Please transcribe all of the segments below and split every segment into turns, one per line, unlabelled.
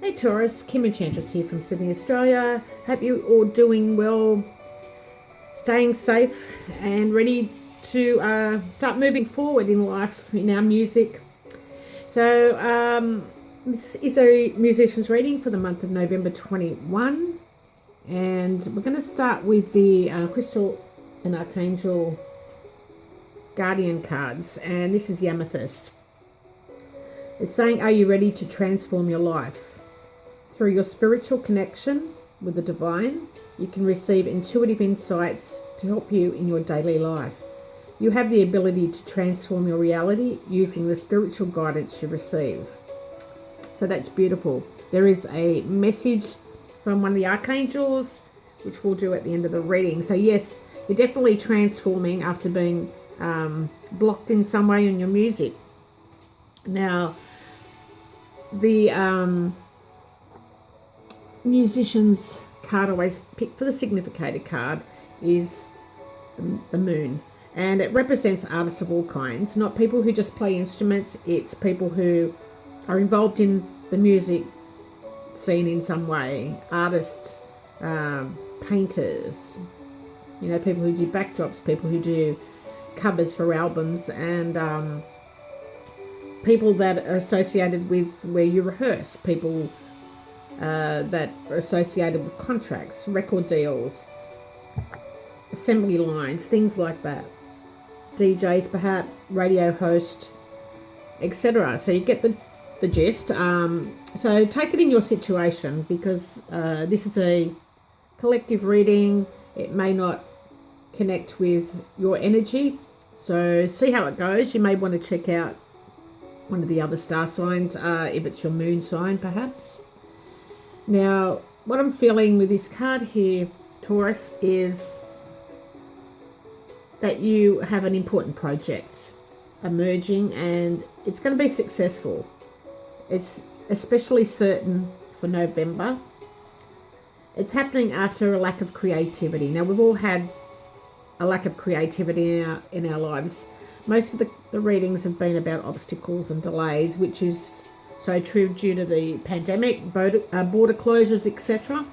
Hey Taurus, Kim Enchantress here from Sydney, Australia. Hope you all doing well, staying safe and ready to start moving forward in life, in our music. So this is a musician's reading for the month of November 21. And we're going to start with the Crystal and Archangel Guardian cards. And this is the Amethyst. It's saying, are you ready to transform your life? Through your spiritual connection with the divine, you can receive intuitive insights to help you in your daily life. You have the ability to transform your reality using the spiritual guidance you receive. So that's beautiful. There is a message from one of the archangels, which we'll do at the end of the reading. So yes, you're definitely transforming after being blocked in some way in your music. Now, the musician's card always picked for the significated card is the moon, and it represents artists of all kinds, not people who just play instruments. It's people who are involved in the music scene in some way, artists, painters, people who do backdrops, people who do covers for albums, and people that are associated with where you rehearse, people that are associated with contracts, record deals, assembly lines, things like that. DJs, perhaps, radio host, etc. So you get the gist. So take it in your situation, because this is a collective reading. It may not connect with your energy. So see how it goes. You may want to check out one of the other star signs, if it's your moon sign, perhaps. Now, what I'm feeling with this card here, Taurus, is that you have an important project emerging and it's going to be successful. It's especially certain for November. It's happening after a lack of creativity. Now, we've all had a lack of creativity in our lives. Most of the readings have been about obstacles and delays, which is so true due to the pandemic, border closures, etc.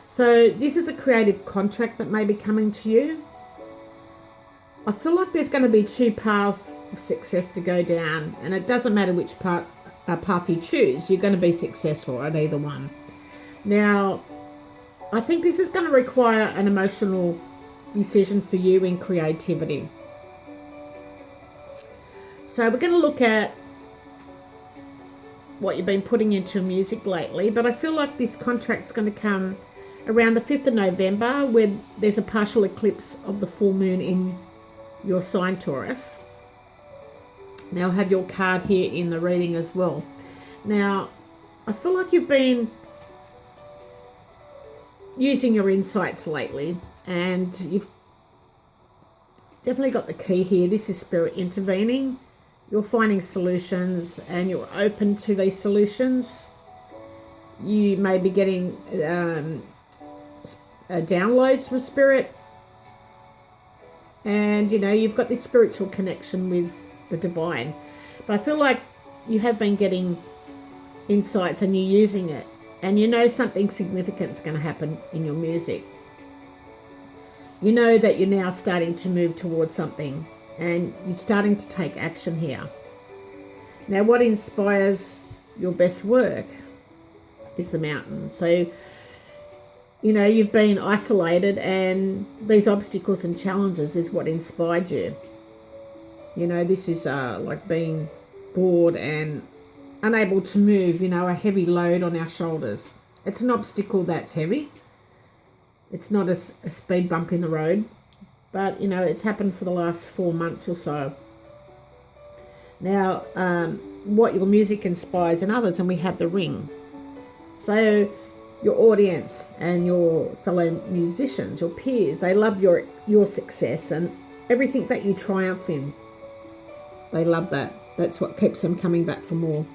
So this is a creative contract that may be coming to you. I feel like there's going to be two paths of success to go down, and it doesn't matter which path you choose, you're going to be successful at either one. Now, I think this is going to require an emotional decision for you in creativity. So we're going to look at what you've been putting into music lately, but I feel like this contract's going to come around the 5th of November, where there's a partial eclipse of the full moon in your sign, Taurus. Now I have your card here in the reading as well. Now, I feel like you've been using your insights lately, and you've definitely got the key here. This is spirit intervening. You're finding solutions and you're open to these solutions. You may be getting downloads from spirit. And, you've got this spiritual connection with the divine. But I feel like you have been getting insights and you're using it. And something significant is going to happen in your music. You know that you're now starting to move towards something. And you're starting to take action here. Now, what inspires your best work is the mountain. So, you've been isolated, and these obstacles and challenges is what inspired you. This is like being bored and unable to move, a heavy load on our shoulders. It's an obstacle that's heavy. It's not a speed bump in the road. But, it's happened for the last 4 months or so. Now, what your music inspires in others, and we have the ring. So, your audience and your fellow musicians, your peers, they love your success and everything that you triumph in. They love that. That's what keeps them coming back for more.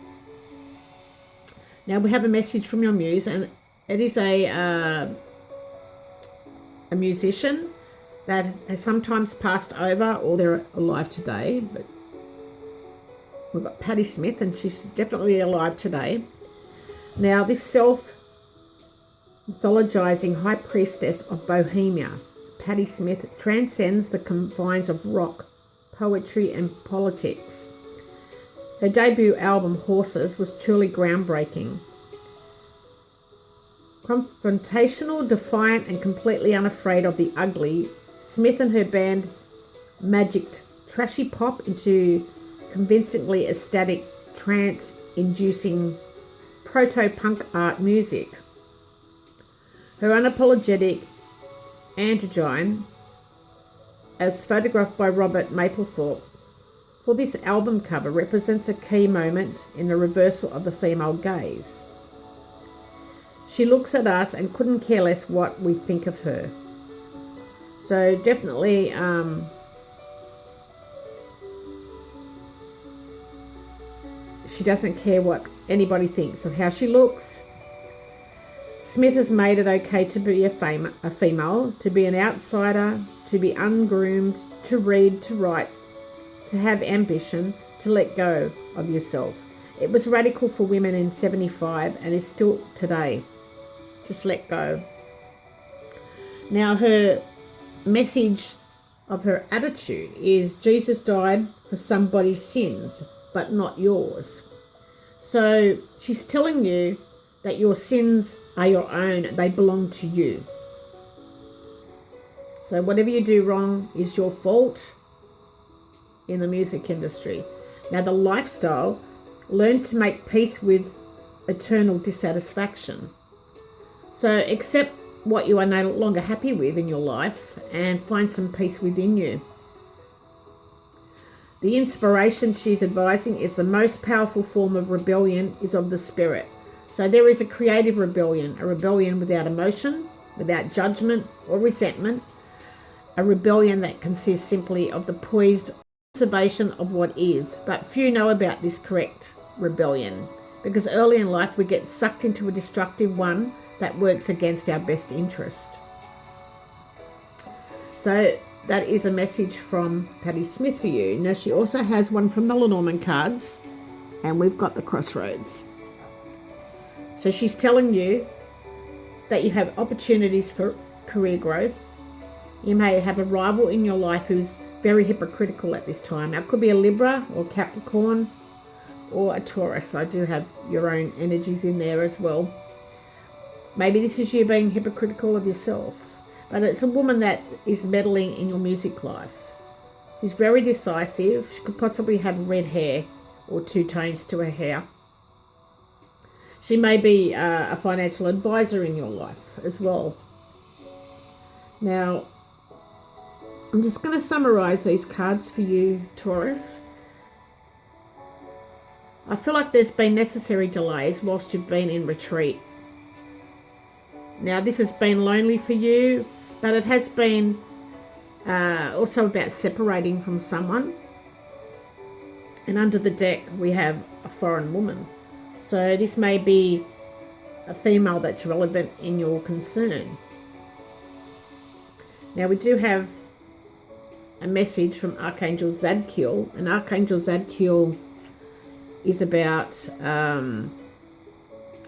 Now, we have a message from your muse, and it is a musician that has sometimes passed over, or they're alive today. But we've got Patti Smith, and she's definitely alive today. Now, this self-mythologizing high priestess of Bohemia, Patti Smith, transcends the confines of rock, poetry, and politics. Her debut album, Horses, was truly groundbreaking. Confrontational, defiant, and completely unafraid of the ugly, Smith and her band magicked trashy pop into convincingly ecstatic, trance-inducing proto-punk art music. Her unapologetic androgyne, as photographed by Robert Mapplethorpe for this album cover, represents a key moment in the reversal of the female gaze. She looks at us and couldn't care less what we think of her. So definitely she doesn't care what anybody thinks of how she looks. Smith has made it okay to be a female, to be an outsider, to be ungroomed, to read, to write, to have ambition, to let go of yourself. It was radical for women in 75 and is still today. Just let go. Now, her message of her attitude is Jesus died for somebody's sins, but not yours. So she's telling you that your sins are your own. They belong to you. So whatever you do wrong is your fault in the music industry. Now, the lifestyle, learn to make peace with eternal dissatisfaction. So accept what you are no longer happy with in your life and find some peace within you. The inspiration she's advising is the most powerful form of rebellion is of the spirit. So there is a creative rebellion, a rebellion without emotion, without judgment or resentment, a rebellion that consists simply of the poised observation of what is. But few know about this correct rebellion, because early in life we get sucked into a destructive one that works against our best interest. So that is a message from Patti Smith for you. Now, she also has one from the Lenormand cards, and we've got the Crossroads. So she's telling you that you have opportunities for career growth. You may have a rival in your life who's very hypocritical at this time. Now, it could be a Libra or Capricorn or a Taurus. I do have your own energies in there as well. Maybe this is you being hypocritical of yourself. But it's a woman that is meddling in your music life. She's very decisive. She could possibly have red hair or two tones to her hair. She may be a financial advisor in your life as well. Now, I'm just going to summarize these cards for you, Taurus. I feel like there's been necessary delays whilst you've been in retreat. Now, this has been lonely for you, but it has been also about separating from someone. And under the deck, we have a foreign woman. So this may be a female that's relevant in your concern. Now, we do have a message from Archangel Zadkiel, and Archangel Zadkiel is about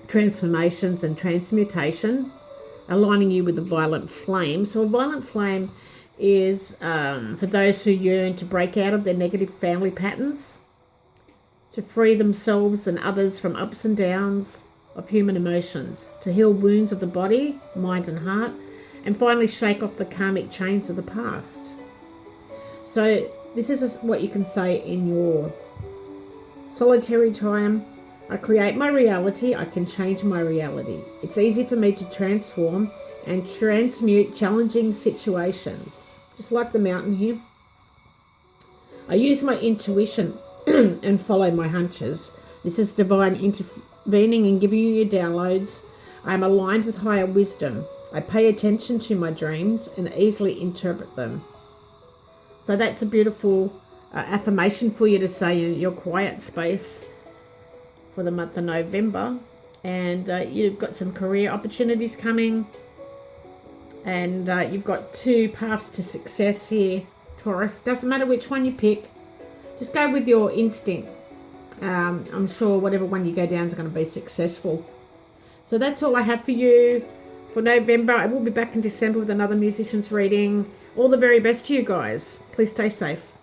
transformations and transmutation, aligning you with a violet flame. So a violet flame is for those who yearn to break out of their negative family patterns, to free themselves and others from ups and downs of human emotions, to heal wounds of the body, mind and heart, and finally shake off the karmic chains of the past. So this is what you can say in your solitary time. I create my reality, I can change my reality. It's easy for me to transform and transmute challenging situations. Just like the mountain here. I use my intuition and follow my hunches. This is divine intervening and giving you your downloads. I am aligned with higher wisdom. I pay attention to my dreams and easily interpret them. So that's a beautiful affirmation for you to say in your quiet space for the month of November. And you've got some career opportunities coming. And you've got two paths to success here, Taurus. Doesn't matter which one you pick. Just go with your instinct. I'm sure whatever one you go down is going to be successful. So that's all I have for you for November. I will be back in December with another musician's reading. All the very best to you guys. Please stay safe.